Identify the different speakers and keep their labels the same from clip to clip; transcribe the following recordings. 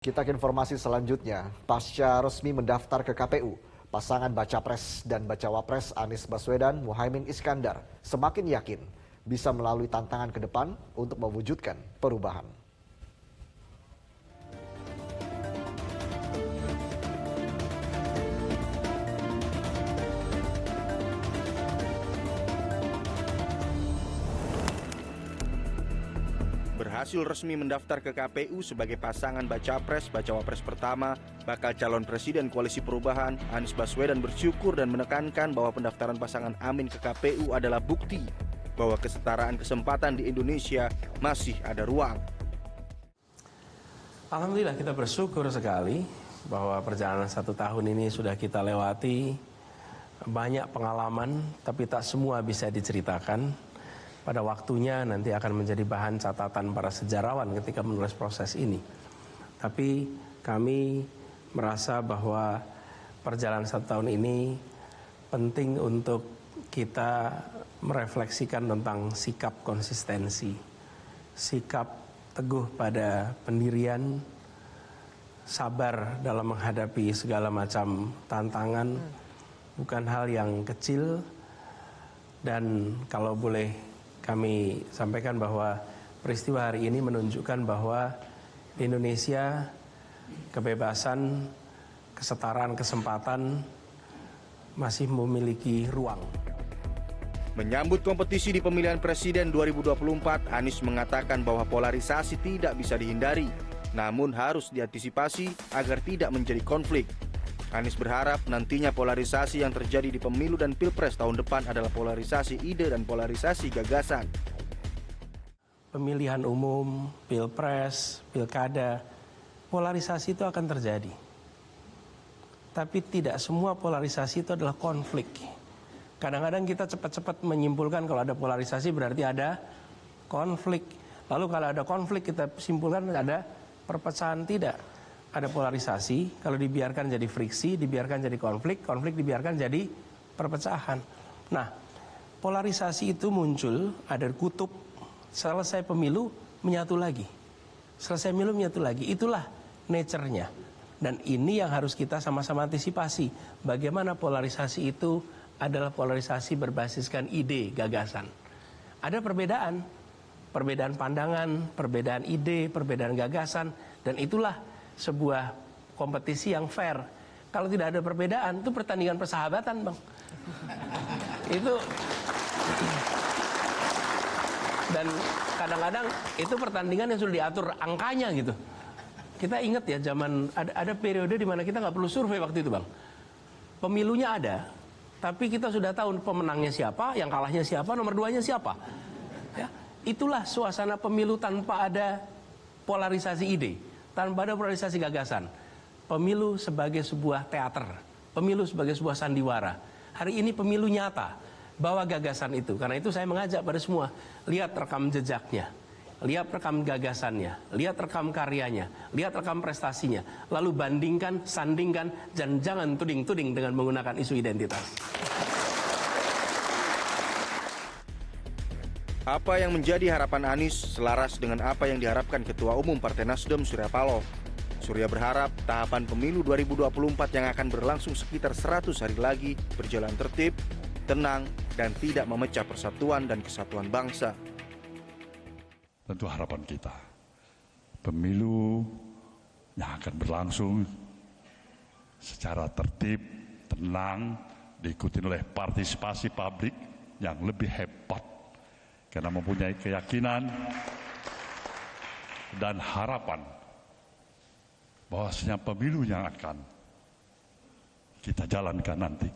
Speaker 1: Kita ke informasi selanjutnya. Pasca resmi mendaftar ke KPU, pasangan Baca Pres dan Bacawa Pres Anies Baswedan Muhaimin Iskandar semakin yakin bisa melalui tantangan ke depan untuk mewujudkan perubahan.
Speaker 2: Berhasil resmi mendaftar ke KPU sebagai pasangan Baca Pres Bacawa Pres pertama, bakal calon Presiden Koalisi Perubahan, Anies Baswedan bersyukur dan menekankan bahwa pendaftaran pasangan Amin ke KPU adalah bukti bahwa kesetaraan kesempatan di Indonesia masih ada ruang.
Speaker 3: Alhamdulillah kita bersyukur sekali bahwa perjalanan 1 tahun ini sudah kita lewati, banyak pengalaman tapi tak semua bisa diceritakan. Pada waktunya nanti akan menjadi bahan catatan para sejarawan ketika menulis proses ini. Tapi kami merasa bahwa perjalanan 1 tahun ini penting untuk kita merefleksikan tentang sikap konsistensi, sikap teguh pada pendirian, sabar dalam menghadapi segala macam tantangan, bukan hal yang kecil. Dan kalau boleh kami sampaikan bahwa peristiwa hari ini menunjukkan bahwa di Indonesia kebebasan, kesetaraan kesempatan masih memiliki ruang.
Speaker 2: Menyambut kompetisi di pemilihan presiden 2024, Anies mengatakan bahwa polarisasi tidak bisa dihindari, namun harus diantisipasi agar tidak menjadi konflik. Anies berharap nantinya polarisasi yang terjadi di pemilu dan pilpres tahun depan adalah polarisasi ide dan polarisasi gagasan.
Speaker 3: Pemilihan umum, pilpres, pilkada, polarisasi itu akan terjadi. Tapi tidak semua polarisasi itu adalah konflik. Kadang-kadang kita cepat-cepat menyimpulkan kalau ada polarisasi berarti ada konflik. Lalu kalau ada konflik kita simpulkan ada perpecahan. Tidak. Ada polarisasi, kalau dibiarkan jadi friksi, dibiarkan jadi konflik, konflik dibiarkan jadi perpecahan. Nah, polarisasi itu muncul, ada kutub, selesai pemilu menyatu lagi. Selesai pemilu menyatu lagi, itulah nature-nya. Dan ini yang harus kita sama-sama antisipasi. Bagaimana polarisasi itu adalah polarisasi berbasiskan ide, gagasan. Ada perbedaan pandangan, perbedaan ide, perbedaan gagasan, dan itulah sebuah kompetisi yang fair. Kalau tidak ada perbedaan, itu pertandingan persahabatan, Bang. Itu. Dan kadang-kadang itu pertandingan yang sudah diatur angkanya gitu. Kita ingat ya zaman ada periode di mana kita nggak perlu survei waktu itu, Bang. Pemilunya ada, tapi kita sudah tahu pemenangnya siapa, yang kalahnya siapa, nomor 2-nya siapa. Ya, itulah suasana pemilu tanpa ada polarisasi ide. Tanpa ada polarisasi gagasan. Pemilu sebagai sebuah teater. Pemilu sebagai sebuah sandiwara. Hari ini pemilu nyata. Bawa gagasan itu. Karena itu saya mengajak pada semua. Lihat rekam jejaknya. Lihat rekam gagasannya. Lihat rekam karyanya. Lihat rekam prestasinya. Lalu bandingkan, sandingkan. Dan jangan tuding-tuding dengan menggunakan isu identitas.
Speaker 2: Apa yang menjadi harapan Anies selaras dengan apa yang diharapkan Ketua Umum Partai Nasdem Surya Paloh. Surya berharap tahapan pemilu 2024 yang akan berlangsung sekitar 100 hari lagi berjalan tertib, tenang, dan tidak memecah persatuan dan kesatuan bangsa.
Speaker 4: Tentu harapan kita, pemilu yang akan berlangsung secara tertib, tenang, diikuti oleh partisipasi publik yang lebih hebat. Karena mempunyai keyakinan dan harapan bahwasanya pemilu yang akan kita jalankan nanti,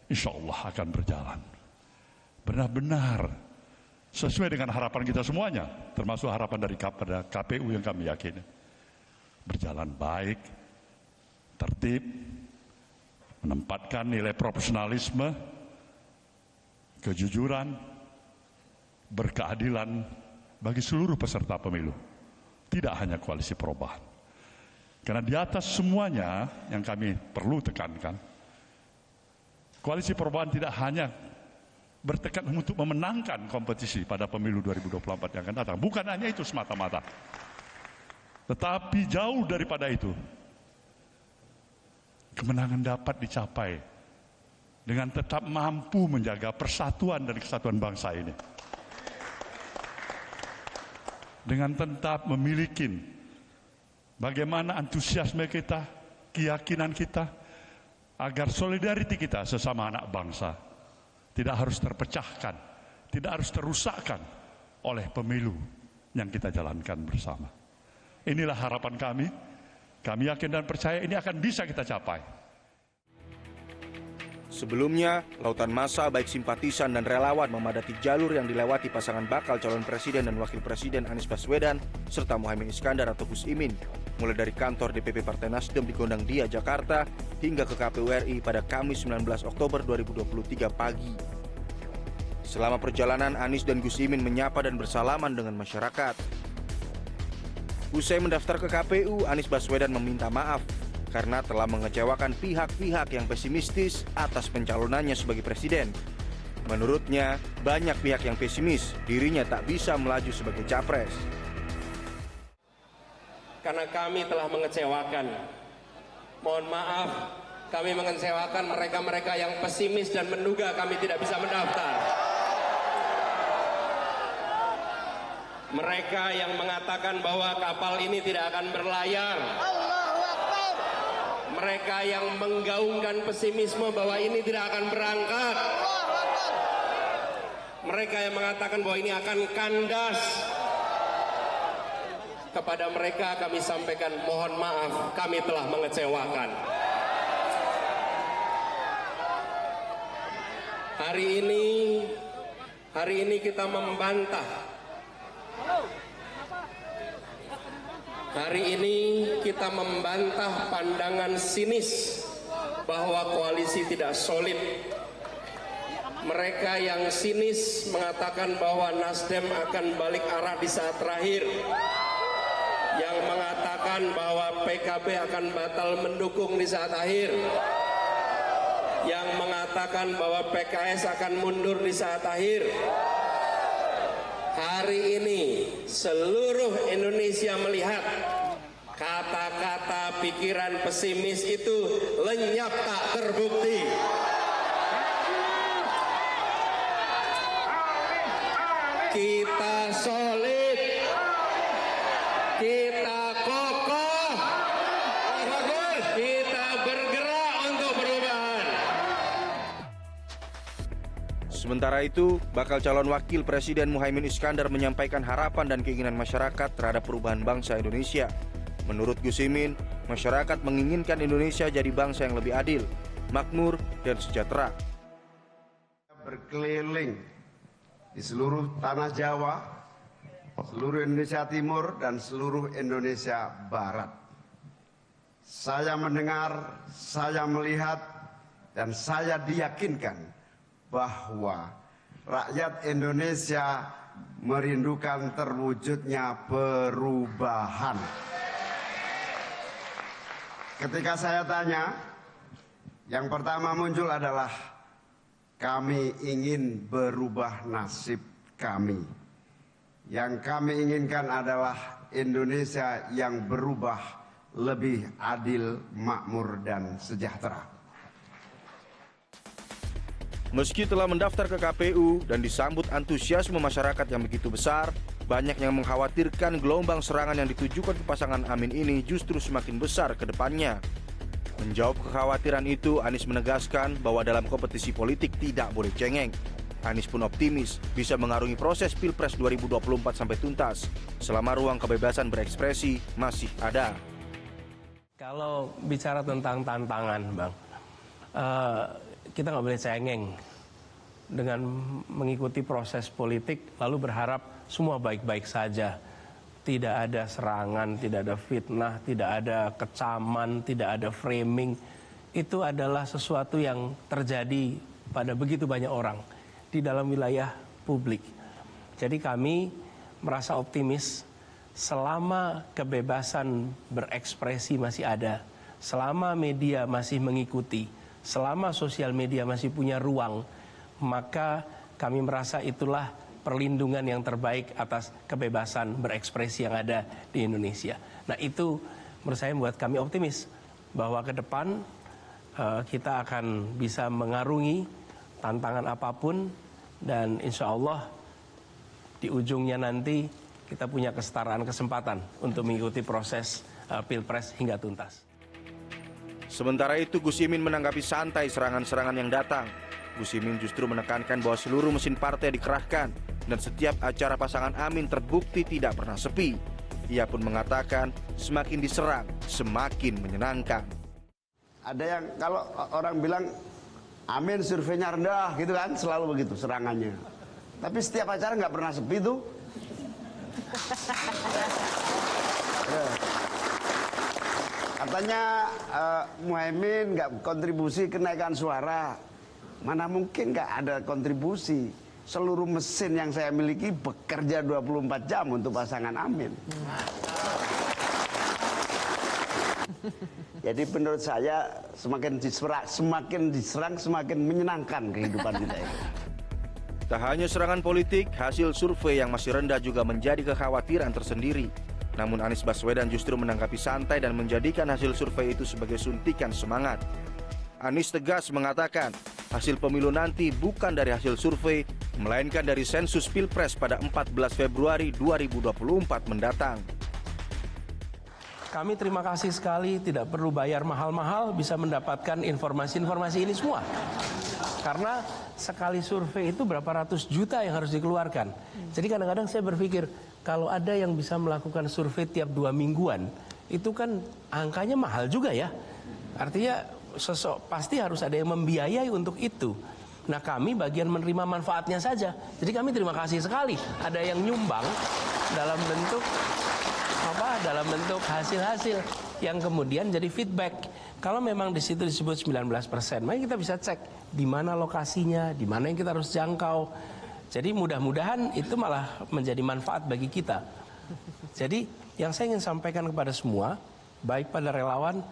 Speaker 4: insya Allah akan berjalan benar-benar sesuai dengan harapan kita semuanya, termasuk harapan dari KPU yang kami yakini. Berjalan baik, tertib, menempatkan nilai profesionalisme, kejujuran, berkeadilan bagi seluruh peserta pemilu, tidak hanya koalisi perubahan. Karena di atas semuanya yang kami perlu tekankan, koalisi perubahan tidak hanya bertekad untuk memenangkan kompetisi pada pemilu 2024 yang akan datang. Bukan hanya itu semata-mata. Tetapi jauh daripada itu, kemenangan dapat dicapai dengan tetap mampu menjaga persatuan dan kesatuan bangsa ini. Dengan tetap memiliki bagaimana antusiasme kita, keyakinan kita, agar solidariti kita sesama anak bangsa tidak harus terpecahkan, tidak harus terusakkan oleh pemilu yang kita jalankan bersama. Inilah harapan kami. Kami yakin dan percaya ini akan bisa kita capai.
Speaker 2: Sebelumnya, lautan massa baik simpatisan dan relawan memadati jalur yang dilewati pasangan bakal calon presiden dan wakil presiden Anies Baswedan serta Muhaimin Iskandar atau Gus Imin, mulai dari kantor DPP Partai Nasdem di Gondangdia, Jakarta, hingga ke KPU RI pada Kamis 19 Oktober 2023 pagi. Selama perjalanan, Anies dan Gus Imin menyapa dan bersalaman dengan masyarakat. Usai mendaftar ke KPU, Anies Baswedan meminta maaf karena telah mengecewakan pihak-pihak yang pesimistis atas pencalonannya sebagai presiden. Menurutnya, banyak pihak yang pesimis dirinya tak bisa melaju sebagai capres.
Speaker 5: Karena kami telah mengecewakan. Mohon maaf, kami mengecewakan mereka-mereka yang pesimis dan menduga kami tidak bisa mendaftar. Mereka yang mengatakan bahwa kapal ini tidak akan berlayar. Mereka yang menggaungkan pesimisme bahwa ini tidak akan berangkat. Mereka yang mengatakan bahwa ini akan kandas. Kepada mereka kami sampaikan mohon maaf, kami telah mengecewakan. Hari ini kita membantah. Hari ini kita membantah pandangan sinis bahwa koalisi tidak solid. Mereka yang sinis mengatakan bahwa Nasdem akan balik arah di saat terakhir. Yang mengatakan bahwa PKB akan batal mendukung di saat akhir. Yang mengatakan bahwa PKS akan mundur di saat akhir. Hari ini seluruh Indonesia melihat kata-kata pikiran pesimis itu lenyap tak terbukti. Kita solid, kita kokoh, kita bergerak untuk perubahan.
Speaker 2: Sementara itu, bakal calon wakil presiden Muhaimin Iskandar menyampaikan harapan dan keinginan masyarakat terhadap perubahan bangsa Indonesia. Menurut Gus Imin, masyarakat menginginkan Indonesia jadi bangsa yang lebih adil, makmur, dan sejahtera.
Speaker 6: Berkeliling di seluruh tanah Jawa, seluruh Indonesia Timur, dan seluruh Indonesia Barat. Saya mendengar, saya melihat, dan saya diyakinkan bahwa rakyat Indonesia merindukan terwujudnya perubahan. Ketika saya tanya, yang pertama muncul adalah kami ingin berubah nasib kami. Yang kami inginkan adalah Indonesia yang berubah lebih adil, makmur, dan sejahtera.
Speaker 2: Meski telah mendaftar ke KPU dan disambut antusiasme masyarakat yang begitu besar, banyak yang mengkhawatirkan gelombang serangan yang ditujukan ke pasangan Amin ini justru semakin besar ke depannya. Menjawab kekhawatiran itu, Anies menegaskan bahwa dalam kompetisi politik tidak boleh cengeng. Anies pun optimis bisa mengarungi proses Pilpres 2024 sampai tuntas, selama ruang kebebasan berekspresi masih ada.
Speaker 3: Kalau bicara tentang tantangan, Bang, kita nggak boleh cengeng dengan mengikuti proses politik lalu berharap semua baik-baik saja. Tidak ada serangan, tidak ada fitnah, tidak ada kecaman, tidak ada framing. Itu adalah sesuatu yang terjadi pada begitu banyak orang di dalam wilayah publik. Jadi kami merasa optimis selama kebebasan berekspresi masih ada, selama media masih mengikuti, selama sosial media masih punya ruang, maka kami merasa itulah perlindungan yang terbaik atas kebebasan berekspresi yang ada di Indonesia. Nah itu menurut saya membuat kami optimis bahwa ke depan kita akan bisa mengarungi tantangan apapun dan insya Allah di ujungnya nanti kita punya kesetaraan kesempatan untuk mengikuti proses Pilpres hingga tuntas.
Speaker 2: Sementara itu Gus Imin menanggapi santai serangan-serangan yang datang. Gus Imin justru menekankan bahwa seluruh mesin partai dikerahkan dan setiap acara pasangan Amin terbukti tidak pernah sepi. Ia pun mengatakan semakin diserang, semakin menyenangkan.
Speaker 6: Ada yang kalau orang bilang Amin surveinya rendah gitu kan, selalu begitu serangannya. Tapi setiap acara nggak pernah sepi tuh. Katanya Muhaimin nggak kontribusi kenaikan suara. Mana mungkin nggak ada kontribusi. Seluruh mesin yang saya miliki bekerja 24 jam untuk pasangan Amin. Jadi menurut saya semakin diserang semakin menyenangkan kehidupan kita ini.
Speaker 2: Tak hanya serangan politik, hasil survei yang masih rendah juga menjadi kekhawatiran tersendiri. Namun Anies Baswedan justru menanggapi santai dan menjadikan hasil survei itu sebagai suntikan semangat. Anies tegas mengatakan hasil pemilu nanti bukan dari hasil survei, melainkan dari sensus Pilpres pada 14 Februari 2024 mendatang.
Speaker 3: Kami terima kasih sekali, tidak perlu bayar mahal-mahal bisa mendapatkan informasi-informasi ini semua. Karena sekali survei itu berapa ratus juta yang harus dikeluarkan. Jadi kadang-kadang saya berpikir, kalau ada yang bisa melakukan survei tiap 2 mingguan, itu kan angkanya mahal juga ya. Artinya pasti harus ada yang membiayai untuk itu. Nah kami bagian menerima manfaatnya saja. Jadi kami terima kasih sekali ada yang nyumbang dalam bentuk hasil-hasil yang kemudian jadi feedback. Kalau memang di situ disebut 19%, maka kita bisa cek di mana lokasinya, di mana yang kita harus jangkau. Jadi mudah-mudahan itu malah menjadi manfaat bagi kita. Jadi yang saya ingin sampaikan kepada semua, baik pada relawan,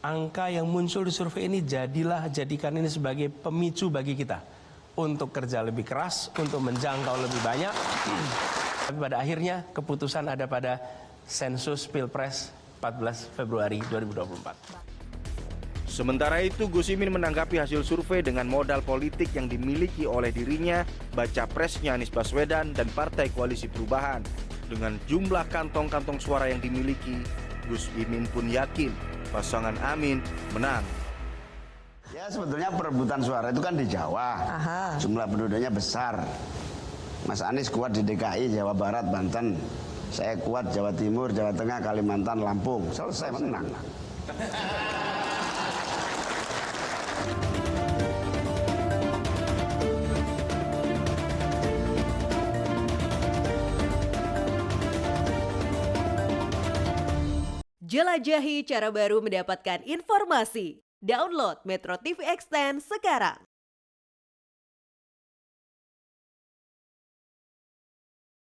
Speaker 3: angka yang muncul di survei ini jadikan ini sebagai pemicu bagi kita untuk kerja lebih keras, untuk menjangkau lebih banyak. Tapi pada akhirnya keputusan ada pada sensus Pilpres 14 Februari 2024.
Speaker 2: Sementara itu Gus Imin menanggapi hasil survei dengan modal politik yang dimiliki oleh dirinya, baca presnya Anies Baswedan dan Partai Koalisi Perubahan. Dengan jumlah kantong-kantong suara yang dimiliki, Gus Imin pun yakin pasangan Amin menang.
Speaker 6: Ya sebetulnya perebutan suara itu kan di Jawa. Jumlah penduduknya besar. Mas Anies kuat di DKI, Jawa Barat, Banten. Saya kuat Jawa Timur, Jawa Tengah, Kalimantan, Lampung. Selesai menang.
Speaker 7: Jelajahi cara baru mendapatkan informasi. Download Metro TV Extend sekarang.